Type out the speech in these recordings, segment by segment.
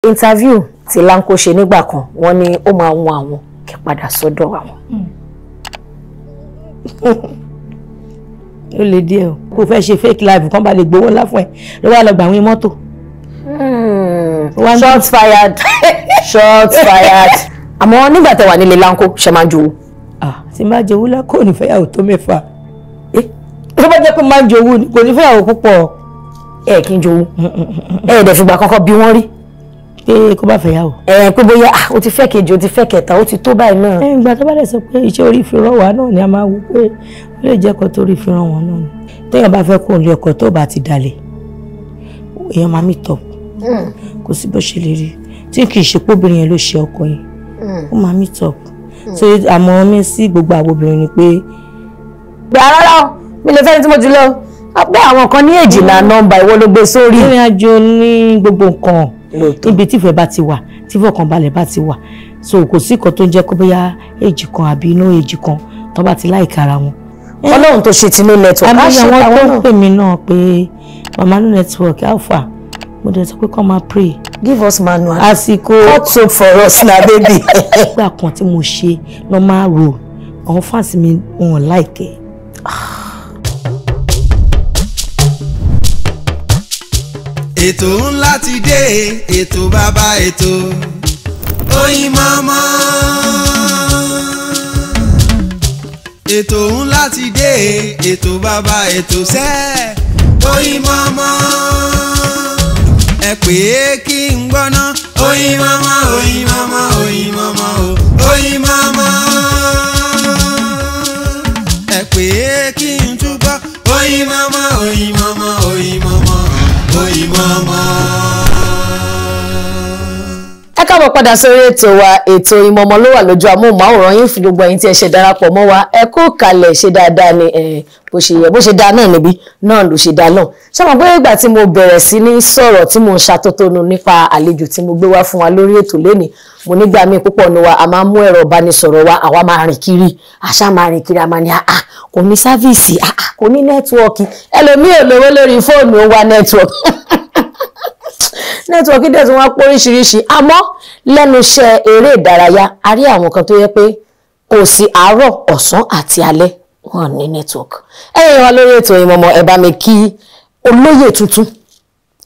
interview tí Lanko ṣe nígbà kan wọ́n ní ó máa wọ́n àwọn kí padà sọ́dọ̀ àwọn. ó lè díẹ̀ o kò fẹ́ ṣe fake live kan bá lè gbowó ńlá fún ẹ ló wá lọ gbà àwọn mọ́tò. Shots fired. Shots fired. Àmọ́ nígbà tẹ́ wà nílé Lanko ṣe máa ń jowó. Tí máa jowó lákò ní fẹ́yàwó tó mẹ́fà. Tó bá jẹ́ pé máa ń jowó ni kò ní fẹ́yàwó púpọ̀. Ẹ kí n jowó. Ẹ dẹ̀ fìgbà kankan bí wọ́n rí. Pé kó bá fẹ́yàwó. Pé bóyá o ti fẹ́ kejì o ti fẹ́ kẹta o ti tó báyìí náà. Ìgbà tó bá dẹ̀ sọ pé iṣẹ́ orí ìfiràn wà náà ni a máa wò pé ó lè jẹ́ ọkọ tó rí ìfiràn wọn náà ni. Téèyàn bá fẹ́ kó lé ọkọ tó bá ti dalẹ̀ èèyàn máa meet up. Kò sí bó ṣe lè rí tí kì í ṣe pé obìnrin yẹn ló ṣe ọkọ yẹn ó máa meet up. So àmọ́ mi sí gbogbo àwọn obìnrin ni pé gbà rárá mi lè fẹ́ni tí mo ti lọ pé àwọn kan ní 12 nọ́mbà ìwọ ló gbé sórí. ìrìn àjò ní gbogbo nǹkan níbi tífẹ̀ bá ti wà tífọ̀kànbalẹ̀ bá ti wà so kò sí nǹkan tó ń jẹ́ kó bóyá èjì kan àbí inú èjì kan tó bá ti láìka ara wọn. Ọlọ́run tó ṣe ti ní network á ṣe àwọn tó ń pè mí náà pé mama no network alpha mo dẹ̀ sọ pé kọ́ máa pray. Give us manual. Àsìkò cut soap for us na baby. Ìgbà kan tí mo ṣe normal role àwọn fans mi wọn like. Ètò ńlá ti dé, ètò bàbá ètò Oyinmomo. Ètò ńlá ti dé, ètò bàbá ètò sẹ́ Oyinmomo. Ẹ pè é kí n gbọ́ná Oyinmomo, Oyinmomo, Oyinmomo, Oyinmomo. Ẹ pè é kí n túbọ̀ Oyinmomo, Oyinmomo, Oyinmomo, Oyinmomo. Ẹ káàbọ̀ padà sórí ètò wa ètò Oyinmomo ló wà lójú amóhùnmáwòrán yín fún gbogbo ẹ̀yin tí ẹ ṣe darapọ̀ mọ́ wa ẹ kú kalẹ̀ ṣe dáadáa ni bó ṣe yẹ bó ṣe dáa náà níbí náà ló ṣe dáa náà ṣé mo pé ìgbà tí mo bẹ̀rẹ̀ sí ní sọ̀rọ̀ tí mo ń ṣàtótónu nípa àlejò tí mo gbé wá fún wa lórí ètò lénìí mo nígbà míì púpọ̀ ní wa a máa mú ẹ̀rọ ìbánisọ̀rọ̀ wa àwa máa rìn kiri àṣà máa rìn kiri a máa ní kò ní sáfíìsì kò ní nẹ́tíwọ́ọ̀kì ẹlòmíì ò lówó lórí fóònù ó wá nẹ́tíwọ́ọ̀kì nẹ́tíwọ́ọ̀kì dẹ̀ tí wọ́n pọ̀ oríṣiríṣi àmọ́ lẹ́nu iṣẹ́ eré ìdárayá a rí àwọn kan tó yẹ pé kò sí àárọ̀ ọ̀sán àti alẹ́ wọn ní nẹ́tíwọ́ọ̀kì ẹ̀yin wa lórí ètò Oyinmomo ẹ bá mi kí olóyè tuntun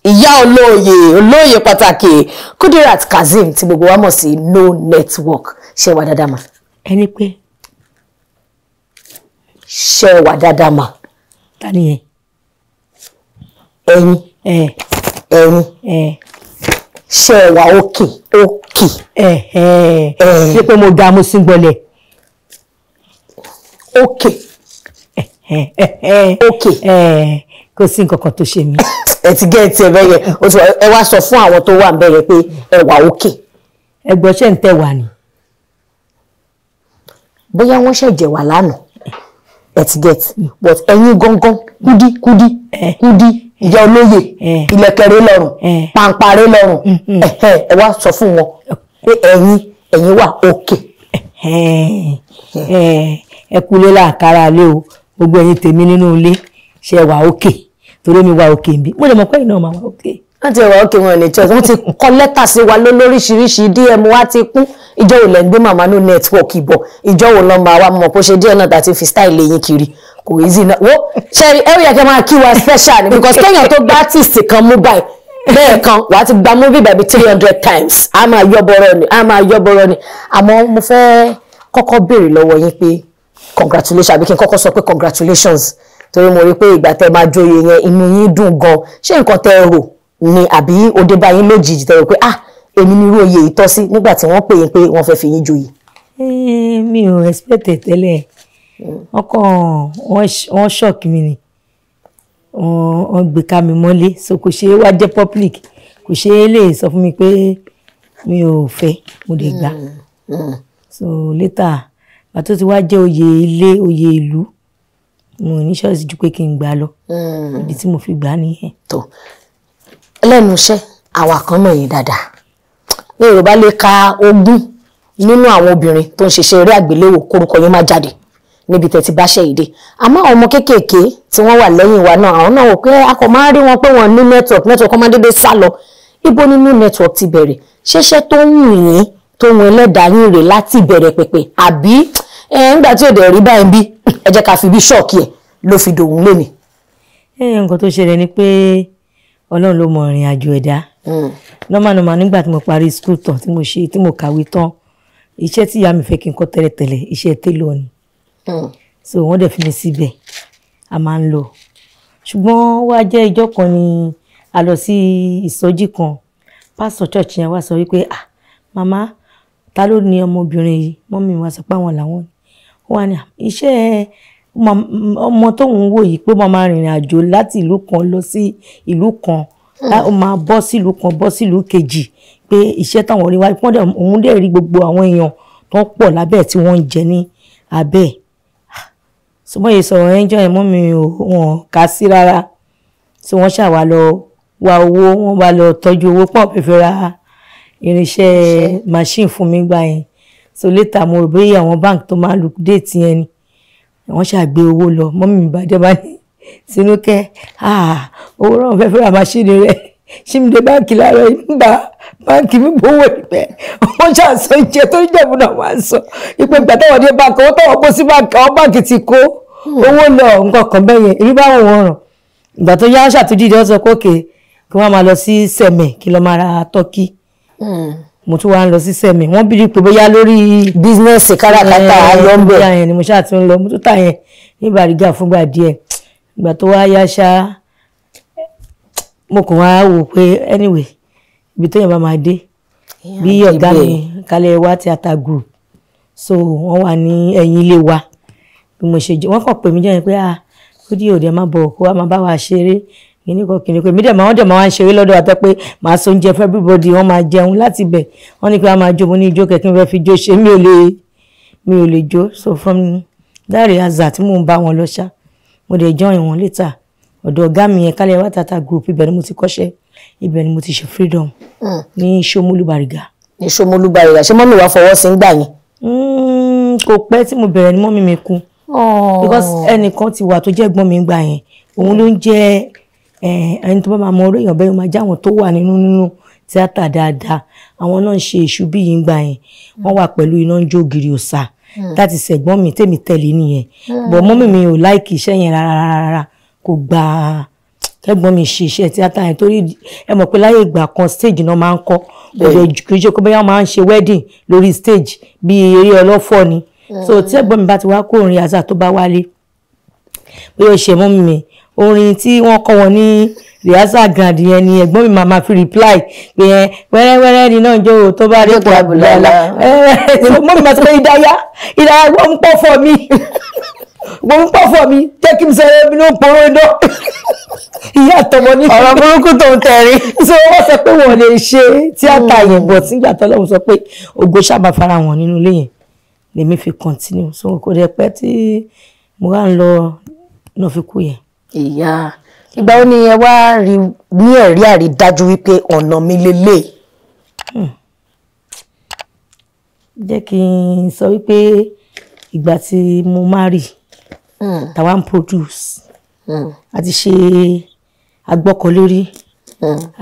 ìyá olóyè pàtàkì Kudirat Kazeem tí gbogbo wa mọ̀ sí no network ṣe wà dáadáa mà. ẹni pé ṣe wà dáadáa mà. ta ni yẹn. ẹ̀yin ṣe wà òkè. ṣé pé mo ga mo sí gbọ́lẹ̀. òkè. kò sí nǹkan kan tó ṣe mí. ẹ ti gẹ́ ti ẹ̀bẹ̀ yẹn ẹ wá sọ fún àwọn tó wà ń bẹ̀rẹ̀ pé ẹ wà òkè. ẹgbọ́n ṣe ń tẹ̀ wá ni. bóyá wọ́n ṣẹ̀jẹ̀ wà lánàá ẹ ti gẹ́ ti but ẹ̀yin gangan kúdí ìyá olóyè ìlẹ̀kẹ̀rẹ̀ lọ́rùn pàǹpàrẹ̀ lọ́rùn ẹ wá sọ fún wọn pé ẹ̀yin wà òkè. ẹ kúlé láàkárá lé o gbogbo ẹ̀yin tèmi nínú ilé ṣe wà òkè torí mi wà òkè nbí mo lè mọ̀ pé iná máa wà òkè. wọ́n ti wà òkè wọn ní church wọ́n ti kọ lẹ́tà sí wa lóríṣiríṣi DM wa ti kún ìjọ wo lẹ́ ń gbé màmá no network ìbọ̀ ìjọ wo lọ́ máa wá mọ̀ bó ṣe díẹ̀ náà tàti fi style yín kiri kò easy náà wo ṣẹ́rí ẹ̀rù yẹ kẹ́ máa kí wa special ni because kéèyàn tó gba artist kan mú báyìí bẹ́ẹ̀ kan wà á ti gba movie bẹ̀bí 300 times a máa yọ bọ̀rọ̀ ni àmọ́ mo fẹ́ kọ́kọ́ béèrè lọ́wọ́ yín pé congratulations àbí kí n kọ́kọ́ sọ pé congratulations torí mo rí pé ìgbà tẹ́ máa joyè yẹn inú yín dùn gan ṣé nǹkan tẹ́ rò ni àbí òde bá yín lójijì tẹ́ rò pé èmi ní irú oyè yìí tọ́ sí nígbà tí wọ́n pè yín pé wọ́n fẹ́ fi yín joyè. mi ò expect tẹ́lẹ̀ wọ́n shock mi ni wọ́n gbé ká mi mọ́lé so kò ṣe é wá jẹ́ public kò ṣe é lè sọ fún mi pé mi ò fẹ́ mo lè gbà so later pàtó ti wá jẹ́ oyè ilé oyè ìlú mo ní ṣọ́ọ̀ṣì ju pé kí n gbà lọ ibi tí mo fi gbà nìyẹn. tó lẹ́nu iṣẹ́ àwa kan náà yìí dáadáa ní Yorùbá lè ka 20 nínú àwọn obìnrin tó ń ṣiṣẹ́ eré àgbéléwò kórúkọ yín má jáde níbi tẹ́ ti bá ṣe ìdè àmọ́ àwọn ọmọ kéékèèké tí wọ́n wà lẹ́yìn wa náà àwọn náà wò pé a kò máa rí wọn pé wọ́n ní network kan máa dédé sá lọ ibo nínú network ti bẹ̀rẹ̀ ṣẹṣẹ tó ń wù yín tó ń ẹlẹ́dàá yín rè láti bẹ̀rẹ̀ pẹ̀pẹ̀ àbí nígbà tí ò dẹ̀ rí báyìí bí ẹ jẹ́ ká fi bí ṣọ́ọ̀kì ẹ̀ ló fi dòun lónìí. nǹkan tó ṣẹlẹ̀ ni pé Ọlọ́run ló mọ ìrìn àjò ẹ̀dá normal nígbà tí mo parí school tán tí mo kàwé tán iṣẹ́ tí ìyá mi fẹ́ kí n kọ́ tẹ́lẹ̀tẹ́lẹ̀ iṣẹ́ télọ̀ ni so wọ́n dẹ̀ fi mi síbẹ̀ a máa ń lọ ṣùgbọ́n wá jẹ́ ìjọ́ kan ni a lọ sí ìsọjí kan pásítọ̀ church yẹn wá sọ wípé màmá ta ló ní ọmọbìnrin yìí mọ́mí wa sọ pé àwọn làwọn ni wọ́n wá ní iṣẹ́ ọmọ tóun wò yìí pé wọ́n máa rìnrìn àjò láti ìlú kan lọ sí ìlú kan ó máa bọ́ sílùú kan bọ́ sílùú kejì pé iṣẹ́ táwọn rí wá òun dẹ̀ rí gbogbo àwọn èèyàn tó ń pọ̀ lábẹ́ tí wọ́n ń jẹ ní abẹ́ ṣùgbọ́n èyí sọ̀rọ̀ ẹjọ́ ẹ̀ mọ́ mi wọn kà sí rárá tí wọ́n ṣàwà lọ wá owó wọ́n bá lọ tọ́jú owó pọ̀ fẹ́fẹ́ ra irinṣẹ́ machine fún mi gbà yẹn so later mo rò bóyá àwọn bank tó máa liquidate yẹn ni wọ́n ṣàgbé owó lọ mọ́ mi ìbàdàn bá ní Tinúkẹ́ owó rán fẹ́fẹ́ ra machine rẹ̀ ṣímdé báńkì láàárọ̀ ìgbà báńkì mi gbowó ìpẹ́ wọ́n ṣàṣọ ìjẹ tó ń jẹ̀bù náà wá ń sọ ìpè ìgbà táwọn dé báńkì owó táwọn kó sí báńkì àwọn báńkì ti kó owó lọ nǹkan kan bẹ́ẹ̀ yẹn ìrí báwọn wọn ràn ìgbà tó yá ṣàtúndì ó sọ pé òkè kí wọ́n máa lọ sí sẹ̀mẹ̀ kí lọ́ọ́ máa ra tọ́kì mo tún wá ń lọ sí sẹ̀mẹ̀ wọ́n bí pé bóyá lórí bísínẹ́sì káràkátà lọ́ńbẹ̀ yẹn ni mo ṣáà ti ń lọ mo tún tà yẹn ní Bàrígà fúngbà díẹ̀ ìgbà tó wá yá ṣá mo kàn wá wò pé anyway ibi tó yẹn bá máa dé bí ọ̀gá mi Kálẹ̀ Wá Theatre Group so wọ́n wà ní ẹ̀yìn ilé wa bí mo ṣe jẹ́ wọ́n kàn pè mí jẹ́ pé ó dí òde má bọ̀ kó wá máa bá wa ṣeré kìnnìkan èmi dẹ̀ máa wá ń ṣeré lọ́dọ̀ àtẹ́ pé màá so oúnjẹ fún everybody wọ́n máa jẹun láti bẹ̀ wọ́n ní pé wọ́n máa jó mo ní ijó kẹ̀kẹ́ mi fẹ́ fi jó ṣe mi ò lè jó so from that rehearsal tí mò ń bá wọn lọ ṣá mo dẹ̀ join wọn later ọ̀dọ̀ ọ̀gá mi yẹn Kálẹ̀ Wá Theatre Group ibẹ̀ ni mo ti kọ́ṣẹ́ ibẹ̀ ni mo ti ṣe freedom ní Ṣómólú Bàrígà. ní Ṣómólú Bàrígà ṣé mọ́mí wa fọwọ́ sí ń gbà yín. kò pẹ́ tí mo bẹ̀rẹ̀ ni mọ́mí mi kú because ẹnìkan ti wà tó jẹ́ ẹ̀gbọ́n mi gbà yẹn òun ló ń jẹ́ ẹni tó bá máa mọ orí èèyàn bẹ́ẹ̀ máa jáwọn tó wà nínú tíátà dáadáa àwọn náà ń ṣe èṣù bí yìí ń gbà yẹn wọ́n wà pẹ̀lú Iná ń jó Ògiri Òòṣà láti ṣẹ̀gbọ́n mi tèmi tẹ̀lé nìyẹn but mọ́mí mi ò láìkì iṣẹ́ yẹn rárá kò gbà kẹ́gbọ́n mi ṣe iṣẹ́ tíátà yẹn torí ẹ mọ̀ pé láyé ìgbà kan stage náà máa ń kọ́ kò ṣe kó bẹ́ẹ̀ máa ń ṣe wedding lórí stage bí eré ọlọ́fọ̀ ni so tí ẹ̀gbọ́n mi bá ti wá kó orin àṣà tó bá wálé pé ó ṣe mọ́mí mi orin tí wọ́n kọ́ wọn ní rehearsal grand yẹn ni ẹ̀gbọ́n mi máa fi reply pé wẹ́rẹ́wẹ́rẹ́ ni náà jó tó bá dé pọ̀ àbùlọ́lá mọ́mí máa sọ pé ìdáyà wọ́n ń pọ̀ fọ́ mi wọ́n ń pọ̀ fọ́ mi jẹ́ kí n sọ ẹbí ló ń poró iná ìyá àtọmọ ní ọ̀rọ̀ burúkú tó ń tẹ̀rí so wọ́n sọ pé wọ́n lè ṣe tíátà yẹn bọ̀ sígbà tọ́lọ́run sọ pé ògo ṣàbà fara wọn nínú ilé yẹn lèmi fi continue so kò dẹ̀ pẹ́ tí mo wá ń lọ náà fi kú yẹn. ìyá ìgbà wo ni ẹ wá rí ní ẹ̀rí àrídájú wípé ọ̀nà mi lélẹ̀. jẹ́ kí n sọ wípé ìgbà tí mo marry tàwa ń produce àti ṣe agbọ́kọ̀lórí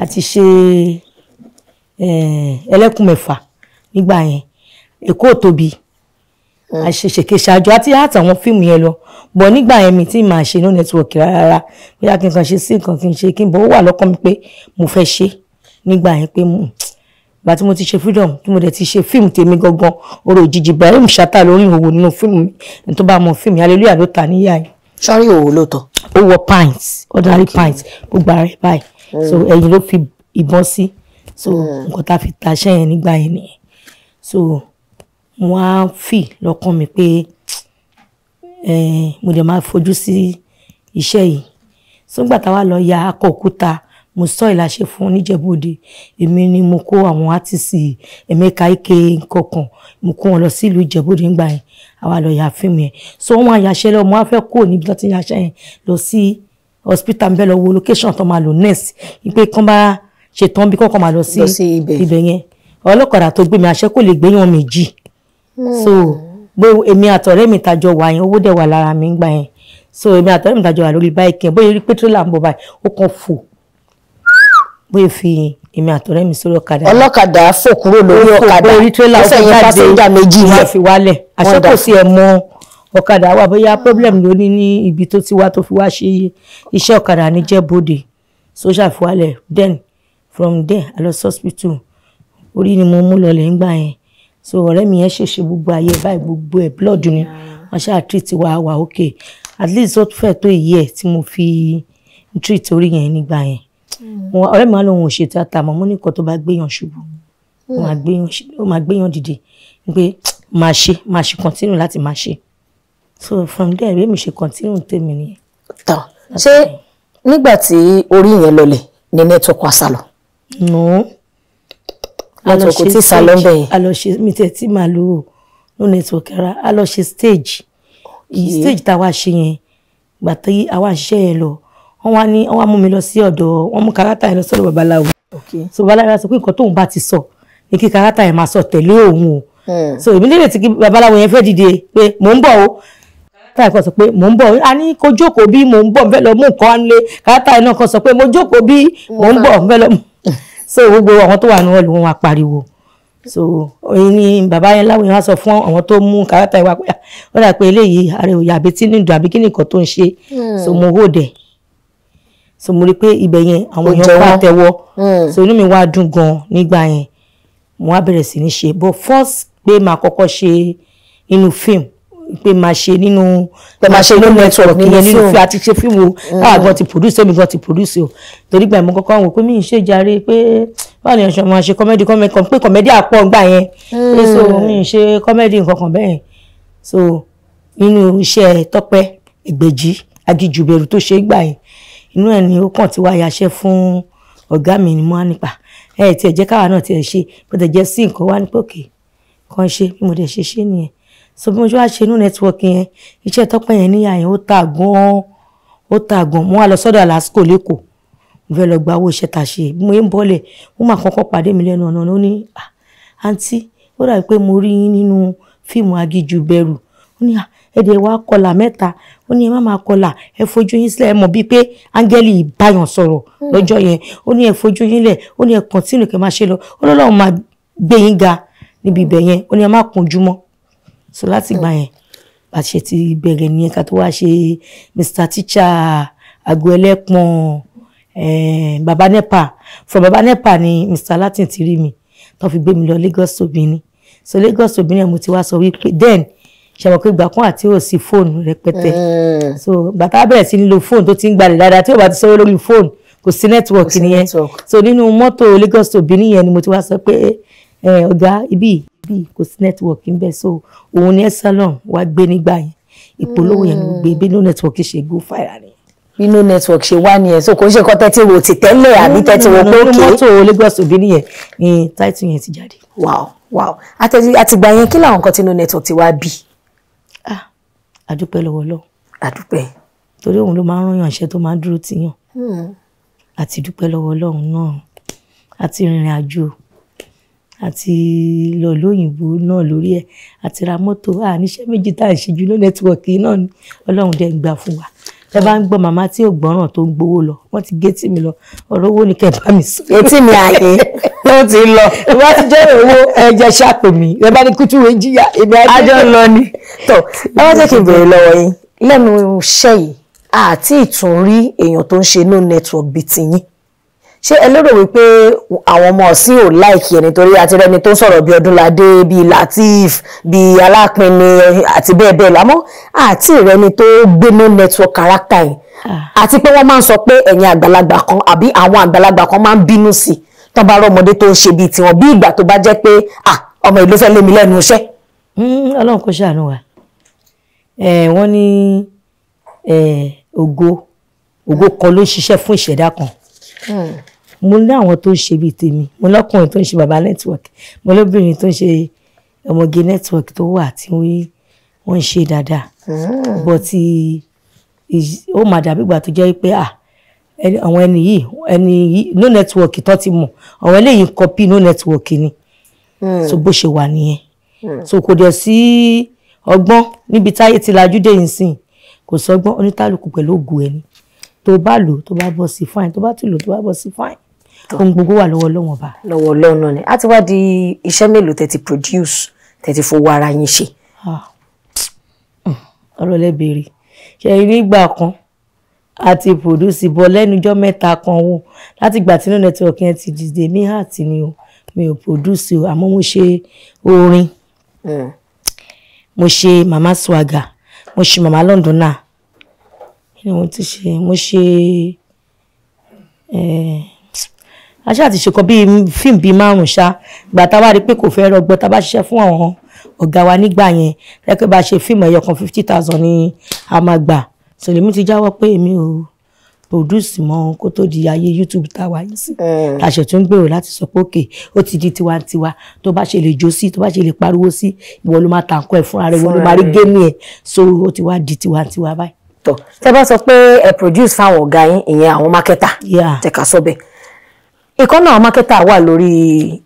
àti ṣe ẹlẹ́kùn mẹ́fà nígbà yẹn Èkó ò tóbi àṣeṣèké ṣáájú àti àtàwọn fíìmù yẹn lọ bọ̀ nígbà yẹn mi tí màá ṣe no network rárá bóyá kí n kàn ṣe sí nǹkan kí n ṣe kí n bọ̀ ó wà lọ́kàn mi pé mo fẹ́ ṣe nígbà yẹn pé ìgbà tí mo ti ṣe freedom tí mo dẹ̀ ti ṣe fíìmù tèmi gangan Orò Òjijì Ibrahim Chatta lórí ìhòòhò nínú fíìmù mi ẹni tó bá mọ fíìmù hallelujah ló ta níyà yìí. sọ́rí òwò lóòótọ́. ó wọ pint ordinary pint ó gba rẹ̀ báyìí so ẹ̀yìn ló fi ìbọn sí so nǹkan tá a fi taṣẹ́ yẹn nígbà yẹn nìyẹn so mo á fì lọ́kàn mi pé mo dẹ̀ máa fojú sí iṣẹ́ yìí so nígbà táwa lọ ya akọ òkúta mo sọ ìlàṣẹ fún Níjẹ̀bú-Òde èmi ni mo kó àwọn átìsì Emeka Ike nkankan mo kó wọn lọ sí ìlú Ìjẹ̀bú-Òde nígbà yẹn àwa lọ ya fíìmù yẹn so wọn àyàṣẹ lọ mo á fẹ́ kó níbi tó ti yàṣẹ yẹn lọ sí hospital ń bẹ lọ wo location tó máa lò nurse ipe kán bá ṣetán bí kọ́kọ́ máa lọ sí ibẹ̀ yẹn ọlọ́kadà tó gbé mi àṣẹ kò lè gbé yàn méjì so gbé èmi àtọ̀rẹ́ mi tàjọ wà yẹn owó dẹ̀ wà lára mi ńgbà yẹn so èmi àtọ̀rẹ́ mi tàjọ wà lórí báyìí kẹ́ bóyá rí pétrólà ń bọ̀ báyìí ó kàn fò bóyá fi èmi àtọ̀rẹ́ mi sórí ọ̀kadà. ọlọ́kadà fò kúrò lórí ọ̀kadà orí tírélà ó fẹ̀yìn pásẹ́ńjà méjì wọ́n fi wálẹ̀ àṣọ́kò sí ẹ̀ mọ́ ọ̀kadà wa bóyá problem ló ní ibi tó ti wá tó fi wá ṣe iṣẹ́ ọ̀kadà ní Jẹ́bódè social fi wálẹ̀ then from there a lọ sí hospital orí ni mo mú lọlẹ̀ ńgbà yẹn so ọ̀rẹ́ mi yẹn ṣèṣe gbogbo ayé báyìí gbogbo ẹ̀ blood ni wọ́n ṣáà treat wa okay at least ó fẹ́ tó year tí mo fi treat orí yẹn nígbà yẹn ọ̀rẹ́ mi wá lóun ò ṣe tíátà mọ́ mo ní nǹkan tó bá gbéyàn ṣubú ó máa gbéyàn dìde pé máa ṣe continue láti máa ṣe so from there èmi ṣe continue tèmi nìyẹn. ṣé nígbà tí orí yẹn lọlẹ̀ ní network wa sálọ. no network kò tí sálọ ń bẹ̀yẹn. a lọ ṣe mi tẹ̀ tí màá lò no network ara a lọ ṣe stage tá a wá ṣe yẹn gbà tí a wá ṣiṣẹ́ yẹn lọ wọ́n wá mú mi lọ sí ọ̀dọ̀ wọ́n mú kárátà yẹn lọ sọ́dọ̀ babaláwo so babaláwo sọ pé nǹkan tóun bá ti sọ ní kí kárátà yẹn máa sọ tẹ̀lé òun o so èmi nílẹ̀ tí babaláwo yẹn fẹ́ dìde pé mò ń bọ̀ o kárátà yẹn kan sọ pé mò ń bọ̀ a ní kó jókòó bí mò ń bọ̀ fẹ́ lọ mú nǹkan wá nílé kárátà yẹn náà kan sọ pé mo jókòó bí mò ń bọ̀ fẹ́ lọ mú so gbogbo àwọn tó wà ní ọ̀lù wọn wá pariwo so òyìn ni bàbá yẹn láwọn yẹn wá sọ fún àwọn tó mú kárátà yẹn wá pé ó dà pé eléyìí ààrẹ òyà àbí tí nídùú àbí kí nìkan tó ń ṣe so mo hó dẹ̀ so mo rí pé ibẹ̀ yẹn àwọn èèyàn pa tẹ́wọ́ so inú mi wá dùn gan nígbà yẹn mo wá bẹ̀rẹ̀ sí ní ṣe but first pé máa kọ́kọ́ ṣe inú fíìmù pé máa ṣe nínú network nínú fíìmù àti ṣe fíìmù káwá gan ti produce omi gan ti produce o torí gbà mo kọ́kọ́ wò pé mi ì ṣe jàre pé báwo ni ẹ̀ṣọ́ máa ṣe comedy pé comedy àpọ̀ ńgbà yẹn pé so mi ì ṣe comedy nǹkan kan bẹ́ẹ̀ so nínú iṣẹ́ Tọ́pẹ́ Ẹgbẹ̀jì Agijùbẹ̀rù tó ṣe gbà yẹn inú ẹ̀ ni ó kàn tí wá yaṣẹ́ fún ọ̀gá mi ni mo wá nípa tí ẹ̀ jẹ́ káwa náà ti ẹ̀ ṣe bó tẹ̀ jẹ́ sí nǹkan wá nípa òkè kan ṣe bí mo dẹ̀ ṣe nìyẹn so bí mo ṣe wá ṣe inú nẹ́tíwọ́ọ̀kì yẹn iṣẹ́ Tọ́pẹ́ yẹn níyà yẹn ó tà gan mo wá lọ sọ́dọ̀ Alasco lẹ́kọ̀ọ́ mo fẹ́ lọ gba owó iṣẹ́ ta ṣe bí mo ń bọ́lẹ̀ mo máa kọ́kọ́ pàdé mi lẹ́nu ọ̀nà ó ní àǹtí ó dàbí pé mo rí yín nínú fíìmù Agijùbẹ̀rù ó ní ẹ̀dẹ̀ wa kọlà mẹ́ta ó ní ẹ má máa kọlà ẹ fojú yín sílẹ̀ ẹ mọ̀ bíi pé áńgẹ́lì ìbáyàn sọ̀rọ̀ lọ́jọ́ yẹn ó ní ẹ fojú yín lẹ̀ ó ní ẹ kọ̀ntínù kẹ́ máa ṣe lọ ó lọ́lọ́run máa gbé yín ga níbi ibẹ̀ yẹn ó ní ẹ má kunjú mọ́ so láti gbà yẹn àṣẹ ti bẹ̀rẹ̀ nìyẹn ká tó wá ṣe Mr Teacher Àgọ́ Ẹlẹ́pọ̀n Baba Nepa from Baba Nepa ni Mr Latin ti rí mi tó fi gbé mi lọ Lagos to Benin so Lagos to Benin mo ti wá sọ wípé then ṣàwọn pé ìgbà kan àti ò sí fóònù rẹpẹtẹ so bàtà bẹ̀rẹ̀ sí nílò fóònù tó ti ń gbalẹ̀ dáadáa tí ó bá ti sọ̀rọ̀ lórí fóònù kò sí nẹ́tíwọ̀kì nìyẹn so nínú mọ́tò Lagos to Benin yẹn ni mo ti wá sọ pé ọ̀gá ibi kò sí nẹ́tíwọ̀kì ń bẹ̀ so òun ni Epsilon wá gbé nígbà yẹn ìpolówó yẹn ló gbé bí no nẹ́tíwọ̀kì ṣe gbó fàyà nìyẹn. bí no network ṣe wá nìyẹn so kò ń ṣe kọ́ tẹ́tí wo ti tẹ́lẹ̀ àbí tẹ́tí wo pé òkè. mọ́tò Lagos to Benin yẹn ni táìtù yẹn ti jáde. wow àtìgbà yẹn kí làwọn nǹkan tí no network ti wá bí. Àdúpẹ́ lọ́wọ́ Ọlọ́run. Àdúpẹ́. Torí òun ló máa ń rán yàn iṣẹ́ tó máa ń dúró tì yàn. Àti dúpẹ́ lọ́wọ́ Ọlọ́run náà àti rìnrìn àjò àti lọ lóyìnbó náà lórí ẹ̀ àti ra mọ́tò níṣẹ́ méjì tá à ń ṣe jù ló nẹ́tíwọ̀kì náà ni Ọlọ́run dẹ̀ ń gbà fún wa. Ẹ bá ń gbọ́ màmá tí ò gbọ́ràn tó ń gbowó lọ wọ́n ti gé tì mí lọ ọ̀rọ̀ owó ni kẹ́ bá mi sọ. Etí mi àyè ló ti lọ. Ìwà ti jẹ́ owó ẹ̀jẹ̀ ṣàpè mí ẹ bá ní kútù wẹ̀ jìyà èmi àjọ ń lọ ni. Tó ẹ wá jẹ́ kí n bèrè lọ́wọ́ yín lẹ́nu iṣẹ́ yìí àti ìtúnrí èèyàn tó ń ṣe no network bíi tiyín ṣé ẹ lérò wípé àwọn ọmọ ọ̀sìn ò láìkí ẹ nítorí àti rẹni tó ń sọ̀rọ̀ bíi Ọdúnládé bíi Lateef bíi Alápinni àti bẹ́ẹ̀ bẹ́ẹ̀ lámọ́ àti ìrẹni tó gbé no network character yìí àti pé wọ́n máa ń sọ pé ẹ̀yin àgbàlagbà kan àbí àwọn àgbàlagbà kan máa ń bínú sí tó bá rọ́mọdé tó ń ṣe bíi tiwọn bí ìgbà tó bá jẹ́ pé ọmọ ìlú fẹ́ lé mi lẹ́nu iṣẹ́. Ọlọ́run kò ṣàánú wa wọ́n ní ògo kan ló ń ṣiṣẹ́ fún ìṣẹ̀dá kan mo ní àwọn tó ń ṣe bíi tèmi mo lọ́kùnrin tó ń ṣe baba network mo lóbìnrin tó ń ṣe ọmọge network tó wà tí wọ́n ń ṣe dáadáa but ó máa dàbí ìgbà tó jẹ́ pé àwọn ẹni yìí no network tó ti mọ̀ àwọn eléyìí copy no network ni so bó ṣe wà nìyẹn so kò dẹ̀ sí ọgbọ́n níbi táyé ti lajú dé yìí sìn kò sọgbọ́n onítàlùkù pẹ̀lú ògùn ẹni tó bá lò tó bá bọ́ sí fine tó bá tún lò tó bá bọ́ sí fine ohun gbogbo wà lọ́wọ́ Ọlọ́run Ọba. Lọ́wọ́ Ọlọ́run náà ni a ti wá di iṣẹ́ mélòó tẹ́ ti produce tẹ́ ti fowó ara yín ṣe. Ọ̀rọ̀ lẹ́bẹ̀rẹ̀ ṣe nígbà kan àti produce bọ́ lẹ́nujọ́ mẹ́ta kan wò láti ìgbà tí No Network yẹn ti dìde ní àti ni o mi ò produce o àmọ́ mo ṣe orin mo ṣe Mama Swagger mo ṣe Mama Londona mo ti ṣe mo ṣe aṣá àti ṣe kan bíi fíìmù bíi 5 ṣá gbà tá wá rí pé kò fẹ́ rọgbọ tá bá ṣiṣẹ́ fún àwọn ọ̀gá wa nígbà yẹn lẹ́pẹ́ bá ṣe fíìmù ẹyọ kan 50,000 ní a máa gbà so lèmi ti jáwọ́ pé èmi ò produce mọ́ kó tó di ayé YouTube táwa yìí sí àṣẹ tó ń gbèrò láti sọ pé òkè ó ti di tiwantiwa tó bá ṣe lè jó sí tó bá ṣe lè pariwo sí ìwọ ló máa tàǹkọ́ ẹ̀ fúnra rẹ̀ ìwọ ló máa rí géèmì ẹ̀ so ó ti wá di tiwantiwa báyìí. Tọ́ tẹ́ bá sọ pé ẹ produce fáwọn ọ̀gá yín ìyẹn àwọn marketer tẹ́ ká sọ bẹ́ẹ̀ ìkan náà marketer wà lórí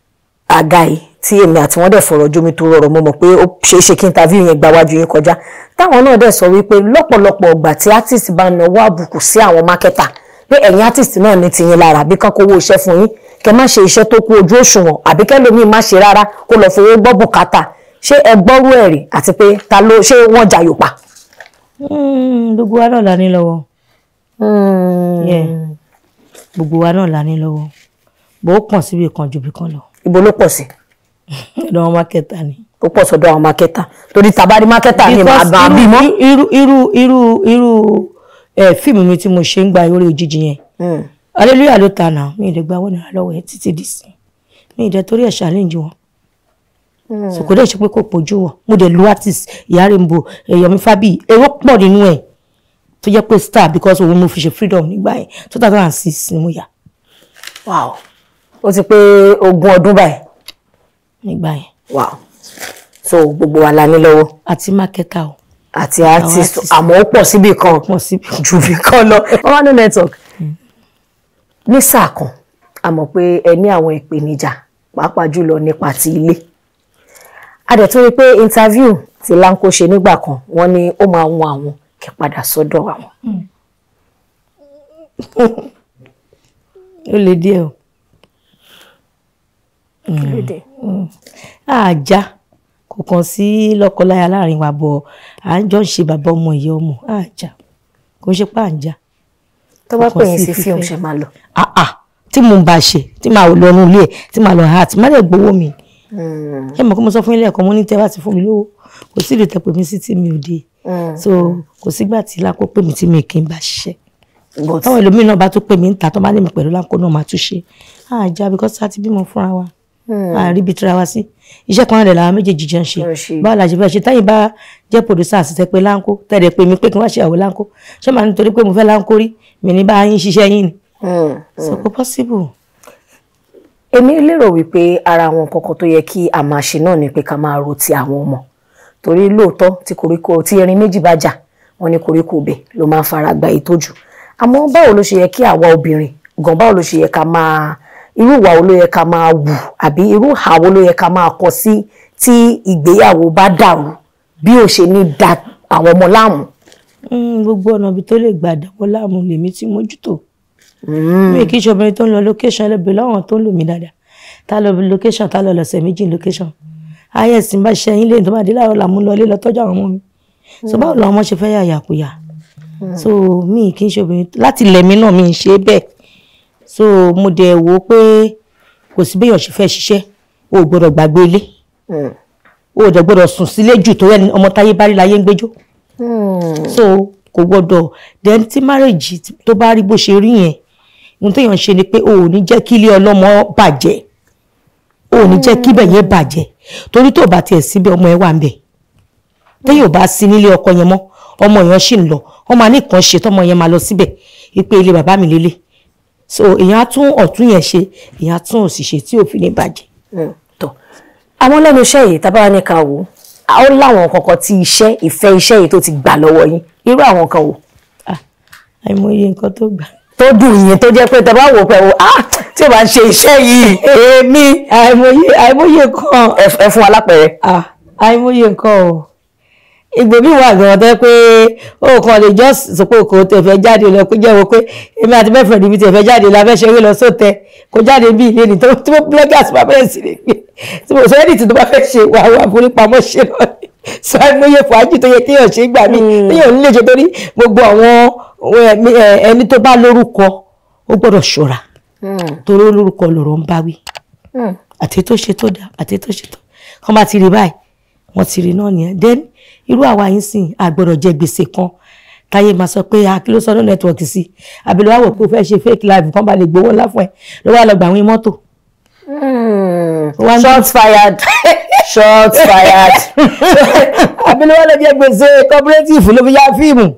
àga yìí tí èmi àti wọn dẹ̀ fọ̀rọ̀ jómi tó rọrọ̀ mo mọ̀ pé ó ṣeé ṣe kí interview yẹn gba wájú yín kọjá táwọn náà dẹ̀ sọ wípé lọ́pọ̀lọpọ̀ ọgbà tí artist bá náwó àbùkù sí àwọn marketer pé ẹ̀yin artist náà ní tiyín lára bí kán kówó iṣẹ́ fún yín kẹ́ má ṣe iṣẹ́ tó kú ojú òṣùwọ̀n àbí kẹ́lòmíì má ṣe rárá kó lọ fowó gbọ́ bùkátà ṣé ẹ gbọ́rú ẹ̀ rí àti pé ta ló ṣé wọ́n jayò pa. Gbogbo wa náà la ní lọ́wọ́ gbogbo wa náà la ní lọ́wọ́ bó pọ̀ síbi kan ju bí kan lọ. Ibo ló pọ̀ sí? Ọ̀dọ̀ àwọn marketer ni. Ó pọ̀ sọ́dọ̀ àwọn marketer torí tabari marketer ni màá bí mọ́. irú fíìmù mi tí mo ṣe ń gba orí òjijì yẹn hallelujah ló ta náà mi ì lè gba owó náírà lọ́wọ́ ẹ̀ títí dì sí mi ì dẹ̀ torí ẹ̀ challenge wọn. So kò dẹ̀ ṣe pé kò pojú wọn mo dẹ̀ lu artist Ìyá Rainbow Yomi Fabiyi èrò pọ̀ nínú ẹ̀ tó jẹ́ pé star because òun mo fi ṣe freedom nígbà yẹn 2006 ni mo yà. Wow. Ó ti pé 20 ọdún báyìí nígbà yẹn. Wow. So gbogbo wa la ní lọ́wọ́. Àti marketer o. Àti artist àmọ́ ó pọ̀ síbi kan ju bí kan lọ. Mama No Network ní sáà kan a mọ̀ pé ẹ ní àwọn ìpèníjà pàápàá jùlọ nípa ti ilé. A dẹ̀ tún rí pé interview tí Lanco ṣe nígbà kan wọ́n ní ó máa wọn àwọn kẹ́ padà sọ́dọ̀ àwọn. Ó lè díẹ̀ o. Àjà kò kàn sí lọ́kọláya láàrin wa bọ̀ à ń jọ ń ṣe bàbá ọmọ ìyá ọmọ àjà kò ṣe pé à ń jà. Tó bá pè yín sí fíìmù ṣe máa lọ. Tí mo ń bá ṣe tí màá lọ inú ilé ẹ̀ tí màá lọ heart má lè gbowó mi. Ẹ mọ̀ kó mo sọ fún ilé ẹ̀kọ́ mo ní tẹ́ bá ti fún mi lówó kò sí lè tẹ́ pè mí sí tí mi ò dé so kò sígbà tí Lanco pè mí tí mi kì í bá ṣiṣẹ́. Táwọn ẹlòmíràn náà bá tó pè mí ń ta tó bá ní mi pẹ̀lú Lanco náà máa tún ṣe àjà because a ti bímọ fúnra wa àríbi tura wa sí iṣẹ́ kan rẹ̀ làwọn méjèèjì jọ ń ṣe báwo la ṣe fẹ́ ṣe táyìn bá jẹ́ producer àti tẹ́ pé Lanco tẹ̀lé pé mi pé kí wọ́n ṣe àwọ̀ Lanco ṣé màá nítorí pé mo fẹ́ Lanco rí mi ní bá yín ṣiṣẹ́ yín ni so kò possible. Èmi lérò wípé ara àwọn kankan tó yẹ kí a máa ṣe náà ni pé ká máa ro ti àwọn ọmọ torí lóòótọ́ tí koríko tí erin méjì bá jà wọ́n ní koríko bẹ̀ ló máa ń fara gba ìtọ́jú àmọ́ báwo ló ṣe yẹ kí àwa obìnrin gan báwo ló ṣe yẹ ká máa irú ìwà wo ló yẹ ká máa wù àbí irú ìhà wo ló yẹ ká máa kọ sí tí ìgbéyàwó bá dàrú bí ó ṣe ní da àwọn ọmọ láàmú. Gbogbo ọ̀nà bí tó lè gbà dáwọ́ láàmú lèmi tí mójútó. Mi kì í ṣe obìnrin tó ń lọ location ẹlẹ́bẹ̀ láwọn tó ń lò mí dáadáa tá lọ location tá lọ lọ́sẹ̀ méjì location ayé ẹ̀sìn bá ṣe yín lẹ́yìn tó bá dé láàárọ̀ làmú lọ ilé lọ tọ́jú àwọn ọmọ mi so báwo làwọn ọmọ ṣe fẹ́ yàyà kó yà so mi kì í ṣe obìnrin láti lẹ̀mí náà mi ń ṣe bẹ́ẹ̀ so mo dẹ̀ wò pé kò sí béèyàn ṣe fẹ́ ṣiṣẹ́ o ò gbọ́dọ̀ gbàgbé ilé o ò dẹ̀ gbọ́dọ̀ sùn sílé jù tó rẹ̀ ọmọ táyé bá rí láyé ń gbẹ́jọ́ so kò gbọ́dọ̀ then tí marriage tó bá rí bó ṣe rí yẹn ohun tó yàn ṣe ni pé o ò ní jẹ́ kí ilé ọlọ́mọ bàjẹ́ o ò ní jẹ́ kí ibẹ̀ yẹn bàjẹ́ torí tó bá tiẹ̀ síbẹ̀ ọmọ ẹ wà ń bẹ̀ téèyàn bá sí nílé ọkọ yẹn mọ́ ọmọ yẹn ṣì ń lọ ọmọ anìkan ṣe tọmọ yẹn máa lọ síbẹ̀ ipe ilé bàbá mi lélẹ̀ so èèyàn á tún ọ̀tún yẹn ṣe èèyàn á tún òsì ṣe tí òfin ní bàjẹ́. Tọ́ àwọn lẹ́nu iṣẹ́ yìí tábà ní ká wò ó láwọn kankan tí ìfẹ́ iṣẹ́ yìí tó ti gbà lọ́wọ́ yín irú àwọn kan wò. àìmọye nǹkan tó gbà. tó dùn yín tó jẹ́ pé tẹ́ bá wò pé tí o bá ń ṣe iṣẹ́ yìí èmi àìmọye nǹkan. ẹ fún wa lápẹẹrẹ. àìmọye nǹkan o ìgbò mi wà gan tó pé ó kàn lè just sọ pé kò tẹ̀ fẹ́ jáde lọ kó jẹ́wọ́ pé èmi àti boyfriend mi tẹ̀ fẹ́ jáde la fẹ́ ṣeré lọ sóòtẹ́ kó jáde bí ilé ni tó bloggers bá bẹ̀rẹ̀ sí lè gbé tí mo sọ ẹ́dì tí tó bá fẹ́ ṣe wà fún nípamọ́ ṣe lọ ni sọ àìmọye fàájì tó yẹ kéèyàn ṣe gbà mí kéèyàn nílé ṣe torí gbogbo àwọn ẹni tó bá lórúkọ ó gbọ́dọ̀ ṣọ́ra torí olórúkọ lọ̀rọ̀ ń bá wí àti tó ṣe tó dá àti tó ṣe tó kọ́ máa ti rí báyìí wọ́n ti rí náà nìyẹn then irú àwa yín sìn àgbọ̀dọ̀ jẹ gbèsè kan táyé máa sọ pé akíló sọdún nẹ́tíwọ̀kì sí àbílẹ̀ wà wò pé ó fẹ́ ṣe fake live kan bá lè gbowó ńlá fún ẹ ló wà lọ gbà àwọn mọ́tò. shots fired shots fired. àbílẹ̀ wà lọ jẹ gbèsè cooperative ló fi yá fíìmù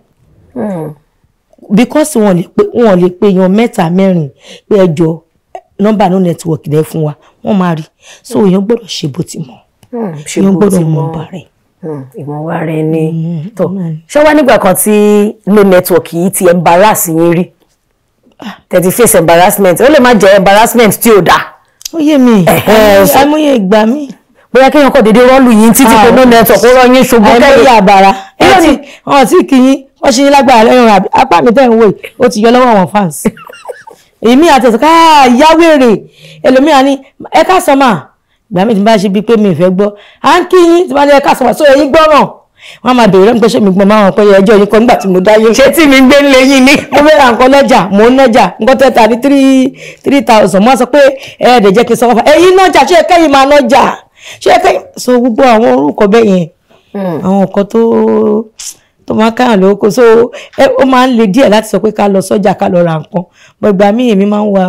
because wọn lè pe yan mẹ́ta mẹ́rin pé ẹjọ́ nọ́mbà no network dẹ fún wa wọ́n máa rí so èèyàn gbọ́dọ̀ ṣe bó ti mọ̀ èèyàn gbọ́dọ̀ mọ̀ bá rẹ̀. ìmọ̀ wa rẹ̀ ni tó ṣé wá nígbà kan tí no network yìí ti embarrass yín rí tẹ̀tí face embarrassment ó lè má jẹ́ embarrassment tí ò dáa. ó yé mi àmúyẹ ìgbà mi. bóyá kéèyàn kọ́ dédé rọ́ọ̀lù yín títí pé no network ó rọ́ yín ṣubú kẹ́yìn. àìmọye àbàrà wọn ti kì í wọ́n ṣe lágbára lẹ́yìn àbí apá mi tẹ̀ ń wò ó ti yọ lọ́wọ́ àwọn fans. èmi àti ẹ̀sọ́ yáwèrè ẹlòmíràn ní ẹ̀ka sọ́mà ìgbà mi ti bá ṣe bíi pé mi ì fẹ́ gbọ́ à ń kí yín tí wọ́n ní ẹ̀ka sọ́mà sọ èyí gbọ́ràn wọ́n máa bèèrè lọ́nà pé ṣé mi gbọ́n máa wọ̀n pé ẹjọ́ yìí kan nígbà tí mo dáyé ṣé tí mi ń gbé ńlẹ̀ yín ni. mo fẹ́ ra nǹkan lọ́jà mò ń nájà nǹkan tẹ́ta ní 3,000 mo sọ pé ẹ̀ẹ́dẹ̀ jẹ́ kí n sọ fún ẹ̀yin nájà ṣé kẹ́yìn máa nájà ṣé kẹ́yìn so gbogbo àwọn orúkọ bẹ́ẹ̀ yẹn àwọn nǹkan tó máa káyàn lóko so ó máa ń le díẹ̀ láti sọ pé ká lọ sọ́jà ká lọ ra nǹkan gbọgbà míì èmi máa ń wa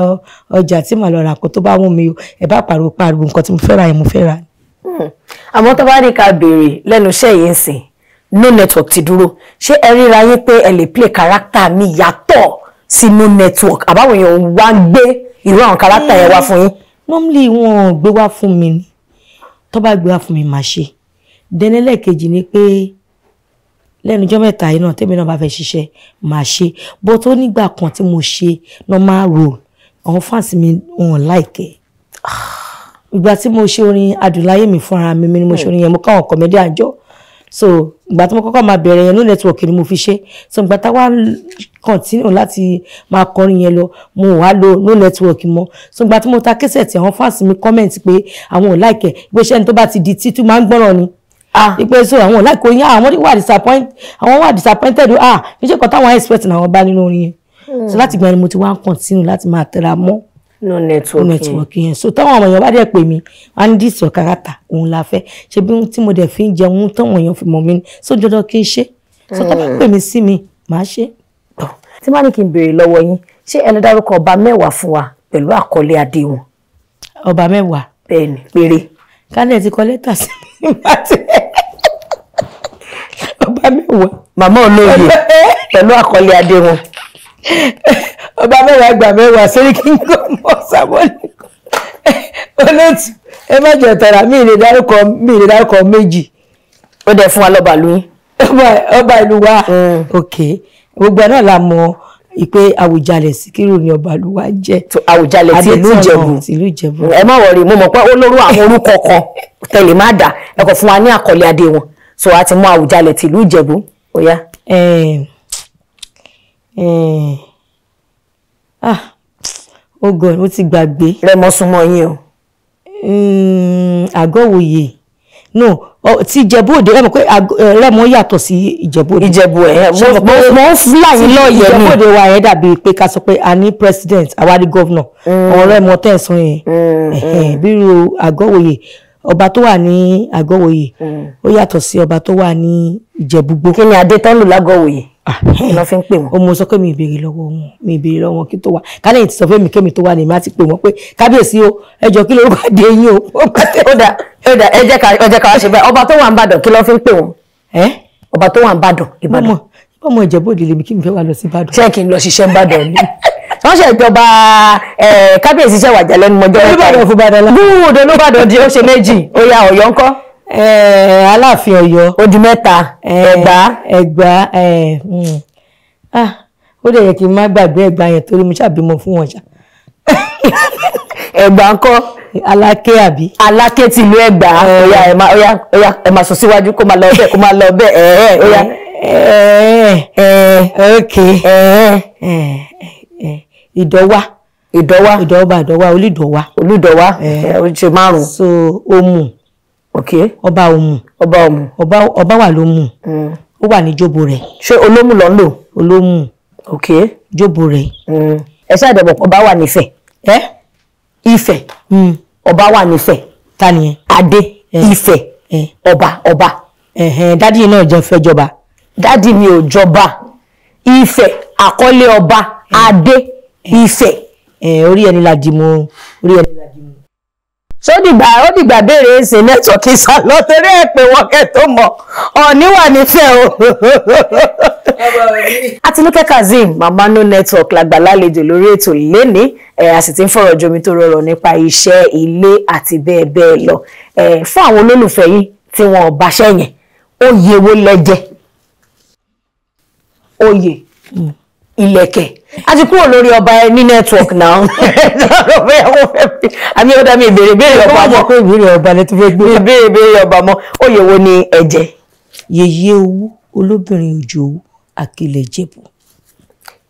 ọjà tí màá lọ ra nǹkan tó bá wù mí o ẹ bá pariwo nǹkan tí mo fẹ́ ra yẹn mo fẹ́ ra. àmọ́ tó bá ní ká béèrè lẹ́nu iṣẹ́ yìí ń sìn no network ti dúró ṣé ẹ ríra yín pé ẹ lè play character mi yàtọ̀ sí no network àbáwọn èèyàn wá gbé irú àwọn character yẹn wá fún yín. normally wọn gbé wá fún mi ni tó bá gbé wá fún mi máa ṣe dẹ́nẹ́lẹ́kejì ni pé lẹ́nu ọjọ́ mẹ́ta yìí náà tèmi náà bá fẹ́ ṣiṣẹ́ máa ṣe bó tó nígbà kan tí mo ṣe normal role àwọn fans mi wọn láìkẹ́ ìgbà tí mo ṣe orin Adùnláyé mi fúnra mi ni mo ṣe orin yẹn mo káwọn comedian jọ so ìgbà tí mo kọ́kọ́ máa bẹ̀rẹ̀ yẹn no network ni mo fi ṣe so ìgbà táwa continue láti máa kọrin yẹn lọ mo wá lo no network mọ́ so ìgbà tí mo ta kẹsẹ̀tì àwọn fans mi comment pé àwọn ò láìkẹ́ ìgbésẹ̀ ẹni tó bá ti di títú máa ń gbọ́ràn ni ìpè so àwọn láìkó yín àwọn wà disappointed níṣẹ́ kan táwọn expect náà wọ́n bá nínú orin yẹn so láti gbà ni mo ti wá ń continue láti máa tẹra mọ́ no network yẹn so táwọn ọmọ èèyàn bá dẹ̀ pè mí wá ní this your character òun la fẹ́ ṣe bí tí mo dẹ̀ fi ń jẹun táwọn èèyàn fi mọ̀ mí so dandan kí n ṣe so tó bá pè mí sí mi màá ṣe. tí má ní kí n béèrè lọ́wọ́ yín ṣé ẹ lè dárúkọ ọba mẹ́wàá fún wa pẹ̀lú àkọlé adé wọn. ọba mẹ́wàá. bẹ́ẹ̀ni péré. kálẹ̀ ti kọ lẹ́tà sí mi ọba mẹ́wàá. màmá olóye pẹ̀lú àkọlé adé wọn. ọba mẹ́wàá gbà mẹ́wàá Sẹ́ríkí ń kọ́ mọ́ Sàmọ́lì olóòtú ẹ má jẹ tara mi lè dárúkọ méjì. ó dẹ̀ fún wa lọ́ba lóyún. ọba ìlú wa ok gbogbo náà la mọ̀ ìpè Àwùjalẹ̀ Síkírù ni ọba ìlú wa jẹ́. Àwùjalẹ̀ ti ìlú Ìjẹ̀bú. ẹ má wọrí mo mọ̀ pé ó lórú àwọn orúkọ kan tẹ̀lé má dà ẹ kò fún wa ní àkọlé adé wọn so a ti mú Àwùjalẹ̀ ti ìlú Ìjẹ̀bú ó yá. ogun ó ti gbàgbé. Rẹ́mọ súnmọ́ yín o. Àgọ́wòye no ti Ìjẹ̀bú Òde ẹ mọ̀ pé Rẹ́mọ yàtọ̀ sí Ìjẹ̀bú Òde. Ìjẹ̀bú mo ń fúlà yín lọ́ọ̀yẹ́ ni. Ìjẹ̀bú Òde wa yẹn dàbí pé ká sọ pé a ní president àwa ní governor àwọn Rẹ́mọ tẹ̀sán yẹn bírú Àgọ́wòye ọba tó wà ní Àgọ́wòye ó yàtọ̀ sí ọba tó wà ní Ìjẹ̀bú-Igbó. kí ni adé tán lù lágọ̀wòye kí ló fi ń pè wọ́n. ó mọ sọ pé mi ìbéèrè lọ́wọ́ wọn kí tó wà kálẹ̀ ti sọ fún mi kémi tó wà ní mi àti pè wọ́n pé kábíyèsí o ẹjọ́ kí lórúkọ adé yín o. ó dà ẹ jẹ́ ká wá ṣe báyìí ọba tó wà ń bàdàn kí ló fi ń pè wọ́n. ọba tó wà ń bàdàn Ìbàdàn. ọmọ Ìjẹ̀bú Òde lèmi kí mi fẹ́ wá lọ sí Ìbàdàn. ṣé kí n lọ ṣiṣẹ́ ń bàdàn ni wọ́n ṣe ìjọba kábíyèsí ṣe wàjà lẹ́nu mọ́jọ́ Olúbàdàn fún Ìbàdàn lọ. búrúdò Olúbàdàn di ó ṣe méjì ó yá Ọ̀yọ́ ńkọ́. Aláàfin Ọ̀yọ́ ó di mẹ́ta Ẹ̀gbá ó dẹ̀ yẹ kí n má gbàgbé Ẹ̀gbá yẹn torí mo ṣàbímọ fún wọn ṣá. Ẹ̀gbá ńkọ́? Aláké àbí? Aláké tìlú Ẹ̀gbá. Óyá ẹ máa sọ síwájú kó máa lọ bẹ́ẹ̀ óyá. Okay. Ìdọ̀wá. Olúdọ̀wá. Ó ṣe 5. So Òmù. Okay. Ọba Òmù. Ọba wà lómù. Ó wà ní Jóbo rẹ̀. Ṣé Olómù ló ń lò? Olómù. Okay. Jóbo rẹ̀. Ẹ ṣàdẹ̀bọ̀ ọba wà nífẹ̀. Ifẹ̀. Ọba wà nífẹ̀. Ta ni ẹ? Adé. Ifẹ̀. Ọba. Dádì náà jẹ́ fẹ́ jọba. Dádì mi ò jọba. Ifẹ̀ àkọ́lé ọba. Adé. Ifẹ̀. Orí ẹni la dì mú. Ó dìgbà béèrè ṣe nẹ́tọ̀kì sálọ torí ẹ̀ pé wọ́n kẹ́ tó mọ̀ Ọ̀ọ̀ni wà nífẹ̀ o. Àtinúkẹ́ Kazeem Mama No Network làgbà lálejò lórí ètò lénìí a sì ti ń fọ̀rọ̀ jomi tó rọrọ̀ nípa iṣẹ́ ilé àti bẹ́ẹ̀ bẹ́ẹ̀ lọ. Fún àwọn olólùfẹ́ yìí tí wọn ò báṣẹ́ yẹn oyè wo lẹ́jẹ̀? Oyè ìlẹ̀kẹ̀ a ti kúrò lórí ọba ẹ ní network náà. Àmì ọ̀dà mi ìbéèrè ọba mọ́. Kó ìbéèrè ọba lẹ́tọ́ fẹ́ gbé. Ìbéèrè ọba mọ́. Oyè wo ni ẹ̀jẹ̀? Yèyé owú olóbìnrin òjòwú Akilẹ̀ Jẹ̀bú.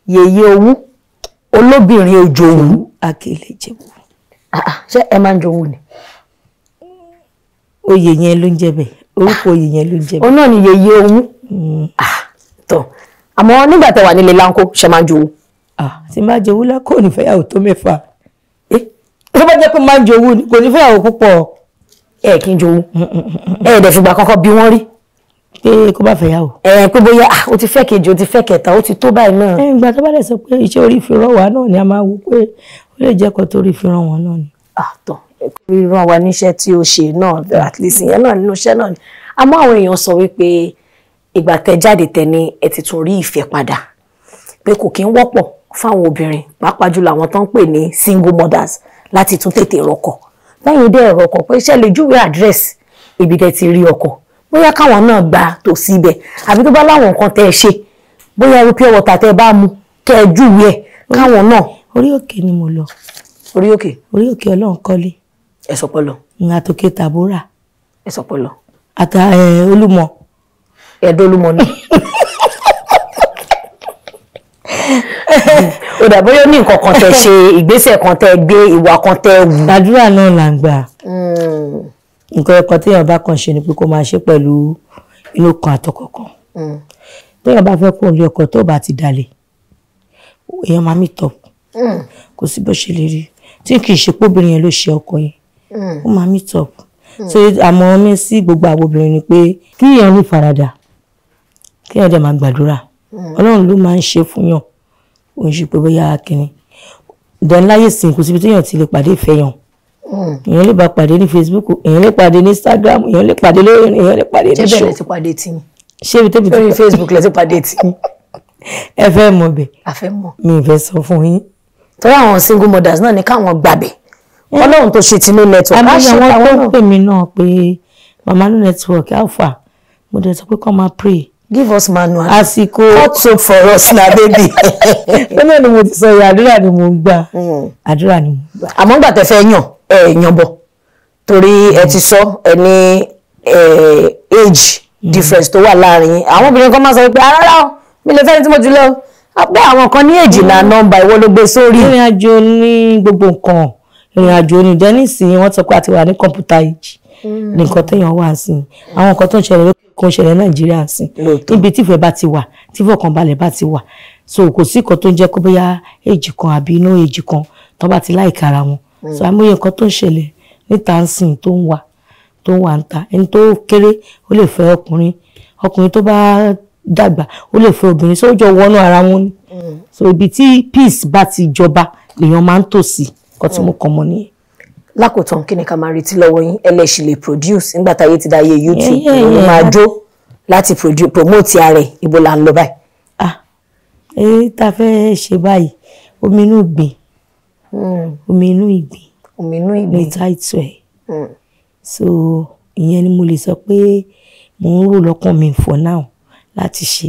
Yèyé owú olóbìnrin òjòwú Akilẹ̀ Jẹ̀bú. Ṣé ẹ máa ń jowú ni? Oyè yẹn ló ń jẹ́ bẹ́ẹ̀. Orúkọ oyè yẹn ló ń jẹ́ bẹ́ẹ̀. Ó náà ni yèyé owú. Tọ́ àmọ́ nígbà tẹ́ wà nílé láńkó ṣe máa ń jowú. Tí máa jowú lákò ní fẹ́yàwó tó 6. Tó bá jẹ́ pé máa ń jowú ni kò ní fẹ́yàwó púpọ̀. Kí n jowú. Dẹ̀ fìgbà kankan bí wọ́n rí. Pé kó bá fẹ́yàwó. Pé bóyá ó ti fẹ́ kejì ó ti fẹ́ kẹta ó ti tó báyìí náà. Ìgbà tó bá lè sọ pé iṣẹ́ orí fi rán wa náà ni a máa wò pé ó lè jẹ́ kó torí fi rán wọn náà ni. Tọ́ rírán wa níṣẹ́ tí ó ṣe náà at least ìyẹn náà nínú iṣẹ́ náà ni. Àmọ́ àwọn èèyàn sọ wípé ìgbà tẹ́ jáde tẹ́ ní ẹ ti tún rí ìfẹ́ padà pé kò kí ń wọ́pọ̀ fáwọn obìnrin pàápàá jùlọ àwọn tó ń pè ní single mothers láti tún tètè rọkọ lẹ́yìn dẹ́ rọkọ pé iṣẹ́ lè júwe àdírẹ́sì ibi tẹ́ ti rí ọkọ bóyá káwọn náà gba tòsí ibẹ̀ àbí tó bá láwọn nǹkan tẹ́ ẹ ṣe bóyá irú pure water tẹ́ ẹ bá mu kẹ́ ẹ júwe ẹ̀ káwọn náà. Orí òkè ni mo lọ. Orí òkè Ọlọ́run kọ́lé. Ẹ sọ pé lọ. Àtòkè Tàbórà. Ẹ sọ pé lọ. Olúmọ. Ẹ̀dọ́lúmọ náà. Ó dà bóyá ní nǹkan kan tẹ́ ṣe ìgbésẹ̀ kan tẹ́ gbé ìwà kan tẹ́ wù. Àdúrà náà là ń gbà. Nǹkan ẹ̀kọ́ téèyàn bá kàn ṣe ni pé kó máa ṣe pẹ̀lú inú kan àtọkọ̀kan. Téèyàn bá fẹ́ kó lé ọkọ tó bá ti dalẹ̀ èèyàn máa meet up. Kò sí bó ṣe lè rí tí kì í ṣe póbìnrin yẹn ló ṣe ọkọ yẹn ó máa meet up. So àmọ́ mi sí gbogbo àwọn obìnrin ni pé kí èèyàn ní ìfaradà kí èèyàn dẹ̀ máa gbàdúrà Ọlọ́run ló máa ń ṣe fún yàn òun ṣe pé bóyá kínní dẹ̀ láyé sìn kò síbi téèyàn ti lè pàdé ìfẹ́ yàn. Èèyàn lè bá pàdé ní Facebook èèyàn lè pàdé ní Instagram èèyàn lè pàdé lórí èèyàn lè pàdé ní show. Ṣé bẹ̀rẹ̀ ti pàdé tí mi? Ṣé ibi tẹ́bi lórí Facebook lẹ ti pàdé tí mi? Ẹ fẹ́ mọ̀ bẹ̀. A fẹ́ mọ̀. Mi ì fẹ́ sọ fún yín. Torí àwọn single mothers náà ní káwọn gbàbẹ̀. Ọlọ́run tó ṣe ti No Network. Àmì àwọn tó pè mí náà pé Mama No Network alpha mo dẹ̀ sọ pé kọ́ máa pray. Give us manual. Àsìkò cut soap for us na baby. Bẹ́ẹ̀ ni mo ti sọ yìí àdúrà ni mo ń gbà. Àdúrà ni mo ń gbà. Àmọ́ gbà tẹ́ fẹ́ yàn bọ̀ torí ẹ ti sọ ẹ ní age difference tó wà láàrin àwọn obìnrin kan máa sọ pé rárá o mi lè fẹ́ni tí mo ti lọ pé àwọn kan ní èjìlá nọ́mbà ìwọ ló gbé sórí. Ìrìn àjò ní gbogbo nǹkan ìrìn àjò ní dẹ́nìsì wọ́n sọ pé àti wà ní kọ̀ǹpútà age nìkan téèyàn wà sí àwọn nǹkan tó ń ṣẹlẹ̀ lókè kó ń ṣẹlẹ̀ Nàìjíríà sí níbi tí ìfẹ́ bá ti wà tí ìfọ̀kànbalẹ̀ bá ti wà so kò sí nǹkan tó ń jẹ́ kó bóyá èjì kan àbí inú èjì kan tó bá ti láìka ara wọn so àmúyẹ nǹkan tó ń ṣẹlẹ̀ níta ń sìn tó ń wà ń ta ẹni tó kéré ó lè fẹ́ ọkùnrin tó bá dàgbà ó lè fẹ́ obìnrin sójọ wọnú ara wọn ni so ibi tí peace bá ti jọba lèèyàn máa ń tò sí nǹkan tí mo kàn mọ́ nìyẹn. Lákòótán kí ni ká máa retí lọ́wọ́ yín ẹlẹ́ṣin lè produce nígbà táyé ti dáyé YouTube èyí máa jó láti promote ara ẹ̀ ibo là ń lọ báyìí. Èyí tá a fẹ́ ṣe báyìí omi inú ìgbín ní táìtù ẹ̀ so ìyẹn ni mo lè sọ pé mo ń rò lọ́kàn mi for now láti ṣe.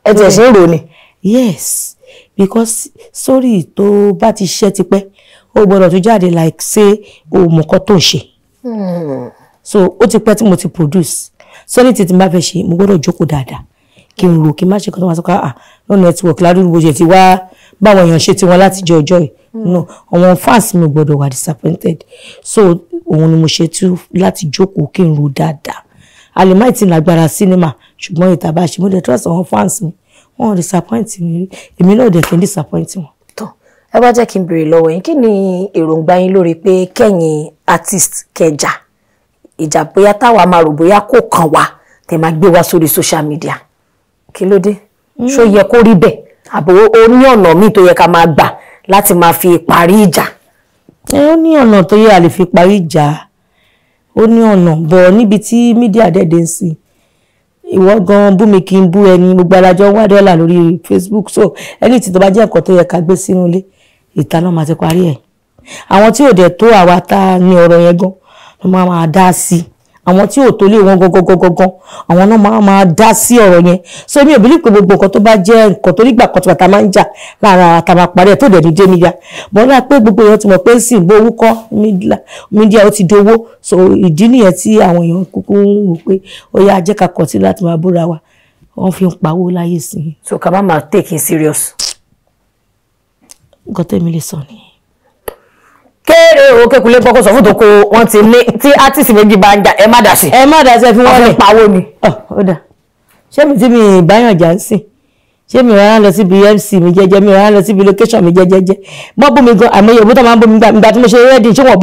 Ẹ tiẹ̀ ṣe ń rò ni. Yes because sórí tó bá ti ṣiṣẹ́ tipẹ́ ó gbọ́dọ̀ tó jáde like say o mọ̀ nǹkan tó ń ṣe. So ó ti pẹ́ tí mo ti produce so ní títí n bá fẹ́ ṣe mo gbọ́dọ̀ jókòó dáadáa kí n rò kí n má ṣe kọ́ tó máa sọ pé no network ládùúgbò ṣe ti wá báwọn èèyàn ṣe tiwọn láti jẹ ọjọ́ yìí no àwọn fans mi gbọ́dọ̀ wà disappointed so òun ni mo ṣe tú láti jókòó kí n rò dáadáa a lè má ti lágbára cinema ṣùgbọ́n ìta bá ṣe mo dẹ̀ trust àwọn fans mi wọ́n disappoint mi èmi náà dẹ̀ kí n disappoint wọn. tó ẹ bá jẹ́ kí n béèrè lọ́wọ́ yín kí ni èròǹgbà yín lórí pé kẹ́yìn artist kẹjà ìjà bóyá táwa máa rò bóyá kò kàn wá tẹ̀ máa gbé wá sórí social media kí ló dé ṣó yẹ kó rí bẹ́ẹ̀ àbò ó ní ọ̀nà míì tó yẹ ká máa gbà láti máa fi parí ìjà. ó ní ọ̀nà tó yẹ a lè fi parí ìjà ó ní ọ̀nà bọ̀ níbi tí mídíà dẹ́dẹ́ ń sìn ìwọ gan bú mi kí n bú ẹni gbogbo alájọ wá dọ́là lórí Facebook so ẹni tí tó bá jẹ́ nǹkan tó yẹ ká gbé sínú ilé ìta náà máa ti parí ẹ̀ àwọn tí ò dẹ̀ tó àwa tá ní ọ̀rọ̀ yẹn gan ló máa dá sí àwọn tí ò tó lé wọn gangan àwọn náà máa dá sí ọ̀rọ̀ yẹn so mi ò believe pé gbogbo nǹkan tó bá jẹ́ nǹkan tó nígbà kan tó bàtà máa ń jà lára ara tá máa parí ẹ̀ tó dẹ̀ ní dé mídíà bọ́lá pé gbogbo èèyàn ti mọ̀ pé sì gbó owó kọ́ mídíà ó ti dowó so ìdí nìyẹn tí àwọn èèyàn kúkú ń wò pé ó yá jẹ́ ká kọ̀ sí láti máa búra wa wọ́n fi ń pawó láyé sí i. so ká má máa take it serious. nǹkan tẹ́mi lè sọ nìyẹn. Kéré o kékulé bọ́kọ̀ sọ fún tòkó wọ́n ti ní tí átìsì méjì bá ń jà ẹ má dà sí. ẹ má dà sí ẹ fi wọ́n lẹ̀ pawó ni. ó dà ṣé mi tí mi báyàn jà ń sìn ṣé mi rárá lọ síbi MC mi jẹ́jẹ́ mi rárá lọ síbi location mi jẹ́jẹ́jẹ́ mọ́ bú mi gan àmọ́ yorùbá tó máa ń bú mi gbà tí mo ṣe rẹ́dì ṣé wọ́n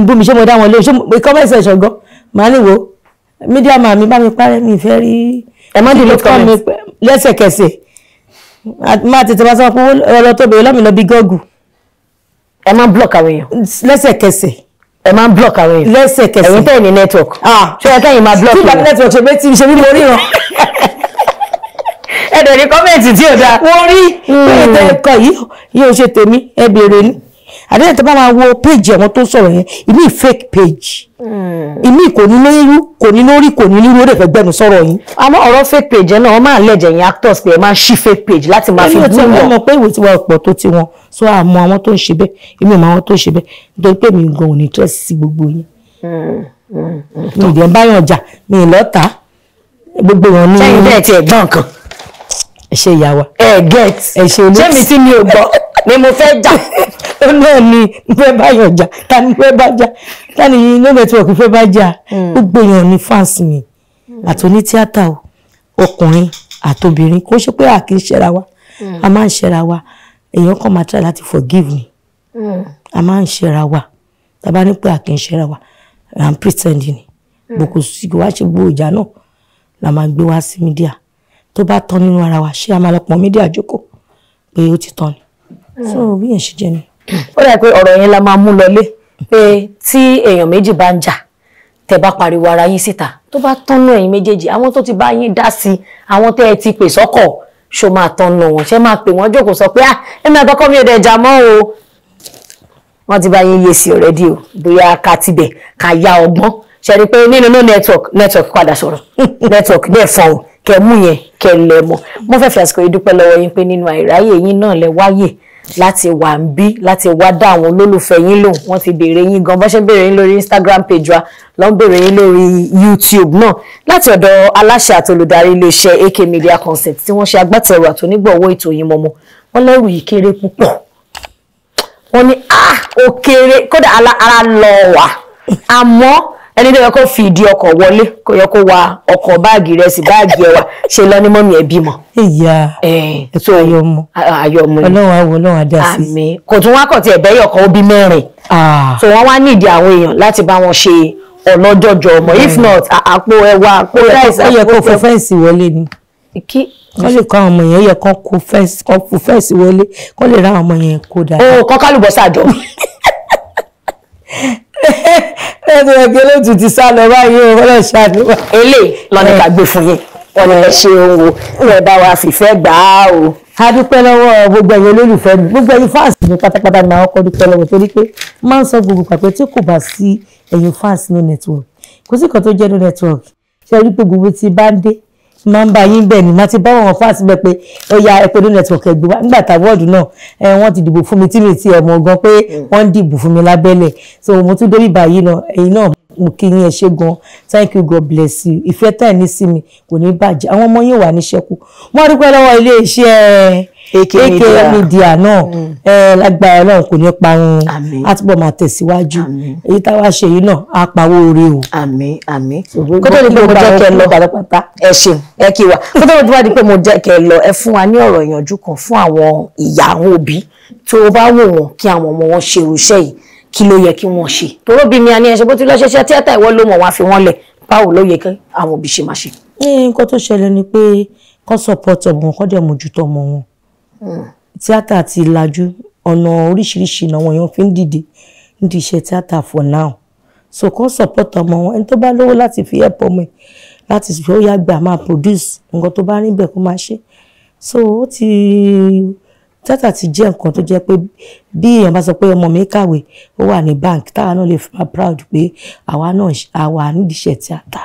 bú mi ṣé mo dá wọn lé ṣé mo comment section gan màá ní wo media man mi bá mi parẹ́ mi fẹ́ rí ẹ má dì lóko mi lẹ́sẹ̀kẹsẹ̀ má tètè máa sọ pé ọ̀rọ̀ tó bẹ̀rẹ̀ lọ́mìnà bí gọ́ọ̀gù ẹ máa ń block àwọn èèyàn. lẹ́sẹ̀kẹsẹ̀. ẹ máa ń block àwọn èèyàn. lẹ́sẹ̀kẹsẹ̀. ẹ̀yin tẹ̀ ní network. ṣé ẹ kẹ́yìn máa block yẹn. tí ìgbà network ṣe pé tí ṣe bí mo ríran. ẹ dẹ̀ ní kọ́mẹ̀ntì tí ò dáa. wọ́n rí pé ètò ẹ̀kọ́ yìí ò ṣe tèmi ẹ béèrè ni. àdéhùn tó bá máa wo page àwọn tó sọ̀rọ̀ yẹn ìmí fake page. ìmí kò ní lórí kò ní lórí kò ní lórí ó dẹ̀ fẹ́ gbẹ́nu sọ̀rọ̀ yín. àmọ́ ọ̀rọ̀ fake page náà wọ́n máa ń lẹ̀jẹ̀ yín actors pé ẹ máa ń ṣí fake page láti máa fi bú wọn. èmi ò mọ̀ pé ìwé tí wọ́n pọ̀ tó ti wọn so àmọ́ àwọn tó ń ṣe bẹ́ẹ̀ èmi ò mọ̀ àwọn tó ń ṣe bẹ́ẹ̀ nítorí pé mi gan ò ní tẹ́sí sí gbogbo yín. mi ìdí ẹ̀ ń báyọ̀ jà mi ì lọ́ta gbogbo wọn ní. sẹ́yìn bẹ́ẹ̀ ti ẹ̀gbọ́n kan. ẹ ṣe ìyá wa. ẹ get ẹ ṣe olóòtú. ṣé mi tí mi ò gbọ́ ni mo fẹ́ jà. ó náà ni fẹ́ báyọ̀ jà ta ni fẹ́ bá jà ta ni no network fẹ́ bá jà gbogbo èèyàn ní fans mi àti oní tíátà o ọkùnrin àtobìnrin kò ṣe pé a kì í ṣẹra wa a máa ń ṣẹra wa èèyàn kan máa try láti forgive me a máa ń ṣẹra wa tàbá ní pé a kì í ṣẹra wa à ń pretend ni gbogbo sí wá ṣe gbogbo ìjà náà la máa gbé wá sí mídíà tó bá tán nínú ara wa ṣé a máa lọ pọn mídíà jókòó pé ó ti tán ni so bí yẹn ṣe jẹ ni. ó dà pé ọ̀rọ̀ yẹn la máa mú lọlé pé tí èèyàn méjì bá ń jà tẹ́ bá pariwo ara yín síta tó bá tọ́nú ẹ̀yin méjèèjì àwọn tó ti bá yín dá sí àwọn tẹ́ ẹ ti pè sọ́kọ̀ ṣó máa tọ́nú wọn ṣé máa pè wọ́n jókòó sọ pé ẹ̀mí àtọkọ mi ò dẹ̀ jà mọ́ o wọ́n ti bá yín yé sí already o bóyá ká tibẹ̀ ká ya ọgbọ́n ṣe rí pé nínú network padà sọ̀rọ̀ network dẹ̀ fọ́n o kẹ mú yẹn kẹ lẹ mọ mo fẹ́ fi àsìkò yìí dúpẹ́ lọ́wọ́ yín pé nínú àìráyè yín náà lẹ wáyè láti wà ń bí láti wá dá àwọn olólùfẹ́ yín lóhùn wọ́n ti béèrè yín gan bó ṣe ń béèrè yín lórí Instagram page wa ló ń béèrè yín lórí YouTube náà láti ọ̀dọ̀ aláṣẹ àti olùdarí iléeṣẹ́ AK Media Concept tí wọ́n ṣe agbátẹrù àtònígbọ̀wọ́ ètò yín mọ́mọ́ wọ́n lẹ́rù yìí kéré púpọ̀ wọ́n ní ó kéré kódà ara lọ wà àmọ́ ẹni tó yẹ kó fi ìdí ọkọ̀ wọlé kó yẹ kó wa ọkọ̀ báàgì rẹ̀ sí báàgì ẹwà ṣe lọ ní mọ́mí ẹ̀ bímọ. ìyá ẹ̀tọ́ ayọ̀mọ ayọ̀mọ ọlọ́run àwọ̀ ọlọ́run adá sí. àmín kò tún wá kàn tí ẹ̀bẹ́ yọ̀kan ó bí mẹ́rin. so wọ́n wá nídìí àwọn èèyàn láti bá wọn ṣe ọlọ́jọ́jọ́ ọmọ if not àpò ẹwà àpò ẹ̀fọ́. ó yẹ kó fẹ́ fẹ́ǹsì wọlé ni kọ́ lè kọ́ àwọn ọmọ yẹn yẹ kó fẹ́ǹsì wọlé kọ́ lè ra àwọn ọmọ yẹn kó dáa. ó kọ́ kálùbọ́sà jọ. ẹ̀sùn ẹ̀gbẹ́ ló tún ti sá lọ báyìí o wọ́n lọ ṣàdúrà. eléyìí lọ́nà ká gbé fún yín wọ́n ní ẹ ṣe ohun o ẹ bá wa fìfẹ́ gbà á o. a dúpẹ́ lọ́wọ́ gbogbo ẹ̀yin olólùfẹ́ mi gbogbo ẹ̀yin fans mi pátápátá ni àwọn ọkọ̀ dúpẹ́ lọ́wọ́ torí pé máa ń sọ gbogbo pàpẹ́ tí kò bá sí ẹ̀yin fans no network kò sí kan tó jẹ́ no network ṣe rí pé gbogbo ti bá ń dé máa ń bá yín bẹ̀ ni má ti bá wọn fún àtibẹ̀ pé ó ya ẹ̀pẹ̀dọ̀ network ẹ̀gbẹ́ wa nígbà tá wọ́ọ̀dù náà wọ́n ti dìbò fún mi tí mi ti ọmọ gan pé wọ́n ń dìbò fún mi lábẹ́lẹ̀ so mo tún débí báyìí náà ẹ̀yin náà mo kí yín ẹ ṣé gan thank you God bless you ìfẹ́ tẹ̀ ní sí mi kò ní bàjẹ́ àwọn ọmọ yín wà ní ṣẹ́kù wọ́n dúpẹ́ lọ́wọ́ ilé iṣẹ́ AK Media náà lágbára Ọlọ́run kò ní parun àtúbọ̀ máa tẹ̀síwájú èyí táwa ṣe yìí náà á pawó oore o. àmín àmín kó tó di pé mo jẹ́ kẹ́ lọ pátápátá ẹ ṣeun ẹ kí wa kó tó di pé mo jẹ́ kẹ́ lọ ẹ fún wa ní ọ̀rọ̀ ìyànjú kan fún àwọn ìyá àwọn òbí tó bá wò wọ́n kí àwọn ọmọ wọn ṣe irúṣẹ́ yìí kí ló yẹ kí wọ́n ṣe toró bí mi a ní ẹṣẹ bó ti lọ ṣẹṣẹ tíátà ìwọ ló mọ̀ wọ́n á fi wọ́n lẹ̀ báwo ló yẹ kí àwọn òbí ṣe máa ṣe. nǹkan tó ṣẹlẹ̀ ni pé kọ́ support ọmọ wọn kọ́ dẹ̀ mójútó ọmọ wọn tíátà ti lajú ọ̀nà oríṣiríṣi náà wọ́n yàn fi ń dìde nídìí iṣẹ́ tíátà for now so kọ́ support ọmọ wọn ẹni tó bá lówó láti fi help ọmọ ẹ̀ láti fi ó yá gbà máa produce nǹkan tó bá rí bẹ́ẹ̀ kó máa ṣe so ó ti tíátà ti jẹ́ nǹkan tó jẹ́ pé bí èèyàn bá sọ pé ọmọ mi kàwé ó wà ní bank táwa náà lè fi máa proud pé àwa náà àwa nídìí iṣẹ́ tíátà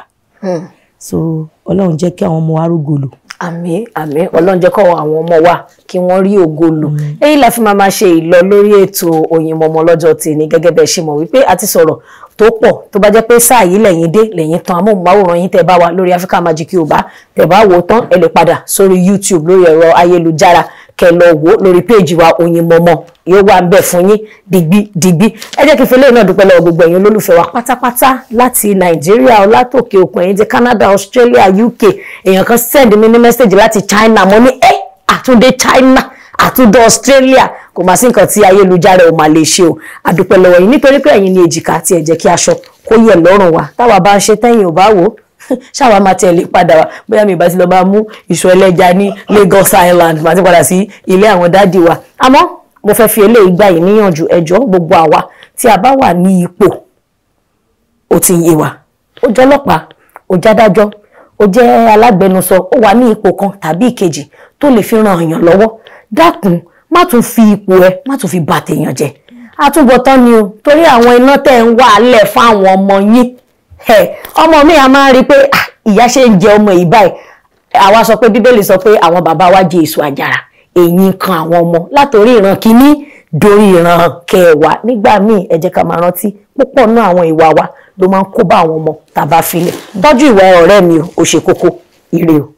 so Ọlọ́run jẹ́ kí àwọn ọmọ wa rógòlò. àmín àmín Ọlọ́run jẹ́ kó àwọn ọmọ wa kí wọ́n rí ògo lò èyí la fi máa ṣe ìlọ lórí ètò Oyinmomo lọ́jọ́ tèmi gẹ́gẹ́ bẹ́ẹ̀ ṣe mọ̀ wípé a ti sọ̀rọ̀ tó pọ̀ tó bá jẹ́ pé sáà yìí lẹ́yìn dé lẹ́yìn tán amóhùnmáwòrán yín tẹ́ bá wa lórí Africa Magic Yorùbá tẹ́ bá wò tán ẹ lè padà sórí YouTube lórí ẹ̀rọ ayélujára kẹ́ lọ wò lórí péèjì wa Oyinmomo yóò wà ńbẹ̀ fún yín dìgbì ẹ jẹ́ kí fẹlẹ náà dúpẹ́ lọ́wọ́ gbogbo ẹ̀yin olólùfẹ́ wa pátápátá láti Nàìjíríà ọlátòkè òkun ẹ̀yin ti Canada Australia UK èèyàn kan send mi ní message láti China mo ní àtúndé China àtúndé Australia kò má sí nǹkan tí ayélujára ò máa lè ṣe o àdúpẹ́ lọ́wọ́ yín nítorí pé ẹ̀yin ní èjìká àti ẹ jẹ́ kí aṣọ kó yẹ lọ́rùn wa táwa bá ń ṣe tẹ́yìn ò bá wò ó ṣáwa máa tẹ̀lé padà wá bóyá mi ìbá ti lọ bá mú ìṣù ẹlẹ́ja ní Lagos Island máa ti padà sí ilé àwọn dádì wa àmọ́ mo fẹ́ fi eléyìí gbà yín níyànjú ẹjọ́ gbogbo àwa tí a bá wà ní ipò ó ti yé wa ó jẹ́ ọlọ́pàá ó jẹ́ adájọ́ ó jẹ́ alágbẹnusọ ó wà ní ipò kan tàbí ìkejì tó lè fi ran èèyàn lọ́wọ́ dákun má tún fi ipò ẹ má tún fi bà tèèyàn jẹ́ àtúbọ̀tán ni o torí àwọn iná tẹ̀ ń wà lẹ̀ fún àwọn ọmọ yín ọmọ mi a máa rí pé ìyá ṣe ń jẹ ọmọ yìí báyìí àwa sọ pé Bíbélì sọ pé àwọn bàbá wa jẹ èso àjàrà èyí kan àwọn ọmọ látòrí ìran kìíní dórí ìran kẹwàá nígbà míì ẹ jẹ́ ká máa rántí púpọ̀ náà àwọn ìwà wa ló máa ń kó bá àwọn ọmọ tá a bá filẹ̀ tọ́jú ìwà ọ̀rẹ́ mi o ó ṣe kókó ire o.